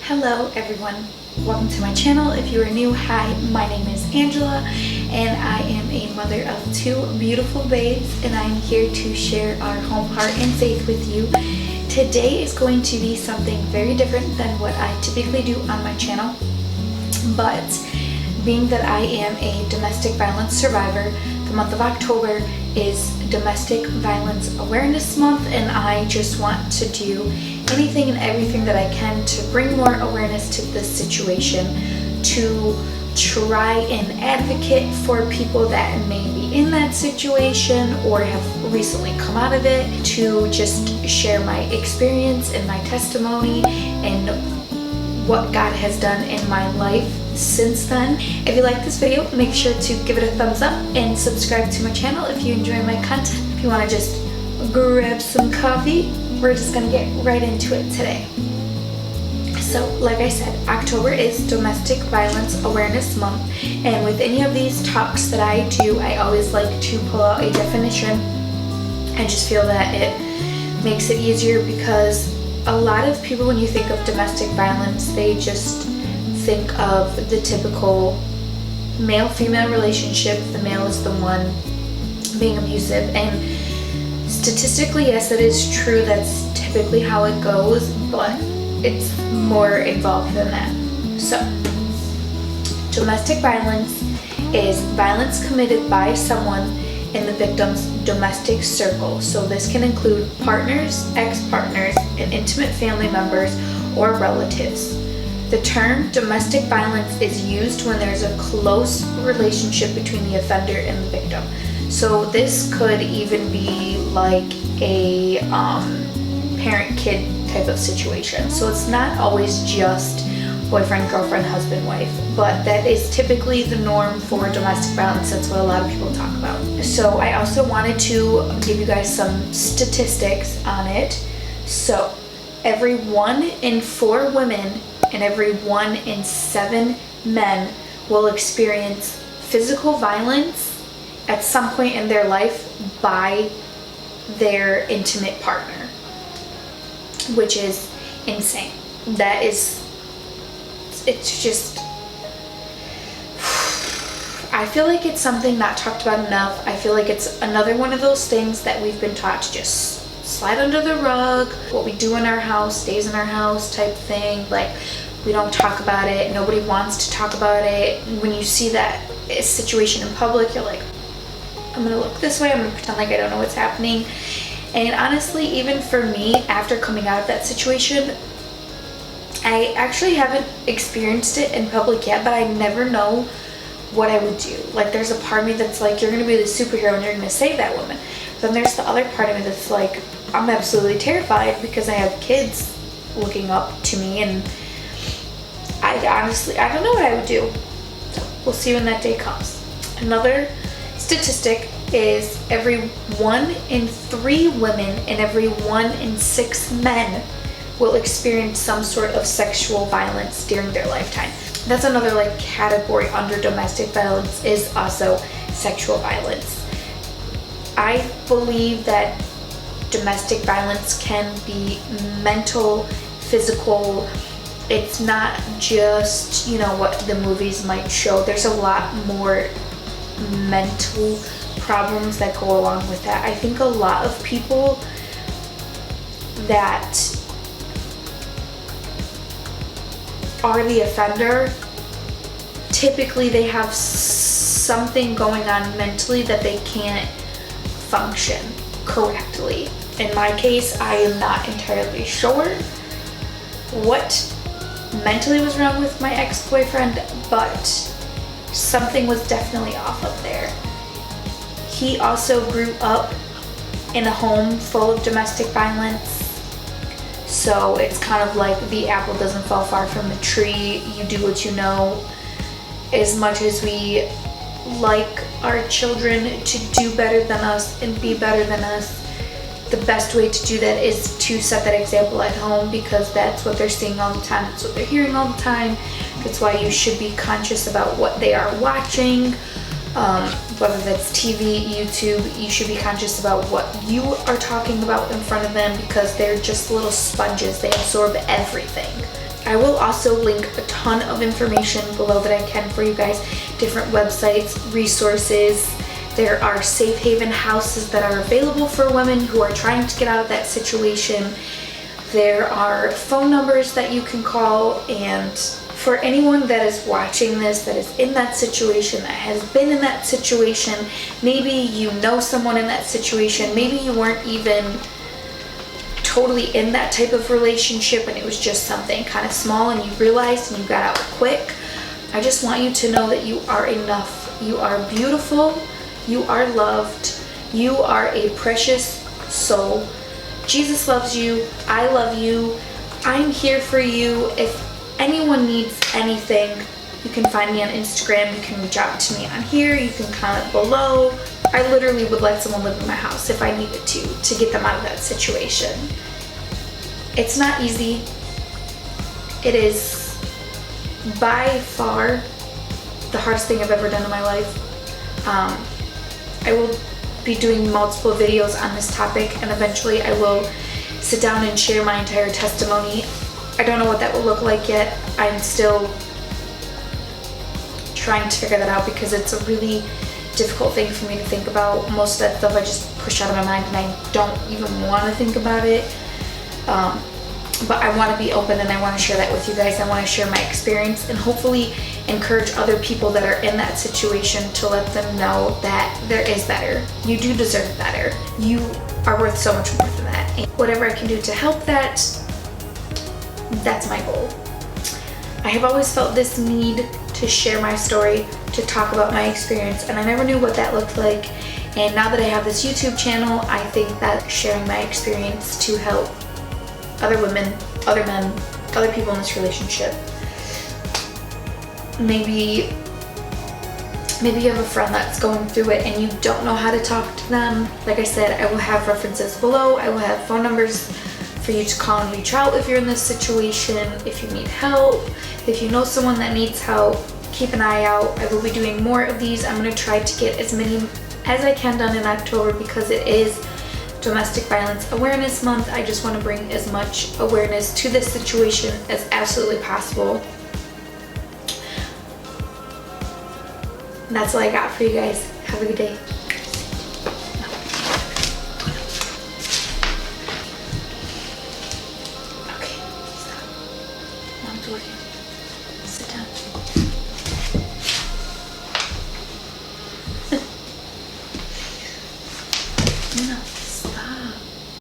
Hello everyone, welcome to my channel. If you are new, hi, my name is Angela and I am a mother of two beautiful babes and I'm here to share our home heart and faith with you. Today is going to be something very different than what I typically do on my channel, but being that I am a domestic violence survivor, the month of October is Domestic Violence Awareness Month, and I just want to do anything and everything that I can to bring more awareness to this situation, to try and advocate for people that may be in that situation or have recently come out of it, to just share my experience and my testimony and what God has done in my life since then. If you like this video, make sure to give it a thumbs up and subscribe to my channel if you enjoy my content. If you want to just grab some coffee, we're just gonna get right into it today. So like I said, October is Domestic Violence Awareness Month, and with any of these talks that I do, I always like to pull out a definition. I just feel that it makes it easier because a lot of people, when you think of domestic violence, they just think of the typical male-female relationship. The male is the one being abusive, and statistically, yes, that is true. That's typically how it goes, but it's more involved than that. So, domestic violence is violence committed by someone in the victim's domestic circle. So this can include partners, ex-partners, and intimate family members or relatives. The term domestic violence is used when there's a close relationship between the offender and the victim. So this could even be like a parent-kid type of situation. So it's not always just boyfriend, girlfriend, husband, wife, but that is typically the norm for domestic violence. That's what a lot of people talk about. So I also wanted to give you guys some statistics on it. So every 1 in 4 women and every 1 in 7 men will experience physical violence at some point in their life by their intimate partner, which is insane. That is, it's just, I feel like it's something not talked about enough. I feel like it's another one of those things that we've been taught to just slide under the rug. What we do in our house stays in our house type thing. Like, we don't talk about it. Nobody wants to talk about it. When you see that situation in public, you're like, I'm gonna look this way. I'm gonna pretend like I don't know what's happening. And honestly, even for me, after coming out of that situation, I actually haven't experienced it in public yet, but I never know what I would do. Like, there's a part of me that's like, you're gonna be the superhero and you're gonna save that woman. Then there's the other part of me that's like, I'm absolutely terrified because I have kids looking up to me, and I don't know what I would do. So we'll see when that day comes. Another statistic is every 1 in 3 women and every 1 in 6 men will experience some sort of sexual violence during their lifetime. That's another like category under domestic violence, is also sexual violence. I believe that domestic violence can be mental, physical. It's not just, you know, what the movies might show. There's a lot more mental problems that go along with that. I think a lot of people that are the offender, typically they have something going on mentally that they can't function correctly. In my case, I am not entirely sure what mentally was wrong with my ex-boyfriend, but something was definitely off up there. He also grew up in a home full of domestic violence. So it's kind of like the apple doesn't fall far from the tree. You do what you know. As much as we like our children to do better than us and be better than us, the best way to do that is to set that example at home, because that's what they're seeing all the time. That's what they're hearing all the time. That's why you should be conscious about what they are watching. Whether that's TV, YouTube, you should be conscious about what you are talking about in front of them, because they're just little sponges. They absorb everything. I will also link a ton of information below that I can for you guys, different websites, resources. There are safe haven houses that are available for women who are trying to get out of that situation. There are phone numbers that you can call, and for anyone that is watching this, that is in that situation, that has been in that situation, maybe you know someone in that situation, maybe you weren't even totally in that type of relationship and it was just something kind of small and you realized and you got out quick. I just want you to know that you are enough. You are beautiful. You are loved. You are a precious soul. Jesus loves you. I love you. I'm here for you. If anyone needs anything, you can find me on Instagram. You can reach out to me on here. You can comment below. I literally would let someone live in my house if I needed to get them out of that situation. It's not easy. It is by far the hardest thing I've ever done in my life. I will be doing multiple videos on this topic, and eventually I will sit down and share my entire testimony. I don't know what that will look like yet. I'm still trying to figure that out because it's a really difficult thing for me to think about. Most of that stuff I just push out of my mind and I don't even want to think about it. But I want to be open and I want to share that with you guys. I want to share my experience and hopefully encourage other people that are in that situation to let them know that there is better. You do deserve better. You are worth so much more than that. And whatever I can do to help that, that's my goal. I have always felt this need to share my story, to talk about my experience, and I never knew what that looked like. And now that I have this YouTube channel, I think that sharing my experience to help other women, other men, other people in this relationship. Maybe you have a friend that's going through it and you don't know how to talk to them. Like I said, I will have references below. I will have phone numbers for you to call and reach out if you're in this situation, if you need help, if you know someone that needs help. Keep an eye out. I will be doing more of these. I'm going to try to get as many as I can done in October because it is Domestic Violence Awareness Month. I just want to bring as much awareness to this situation as absolutely possible. And that's all I got for you guys. Have a good day. Okay, stop. Mom's working. Sit down. No.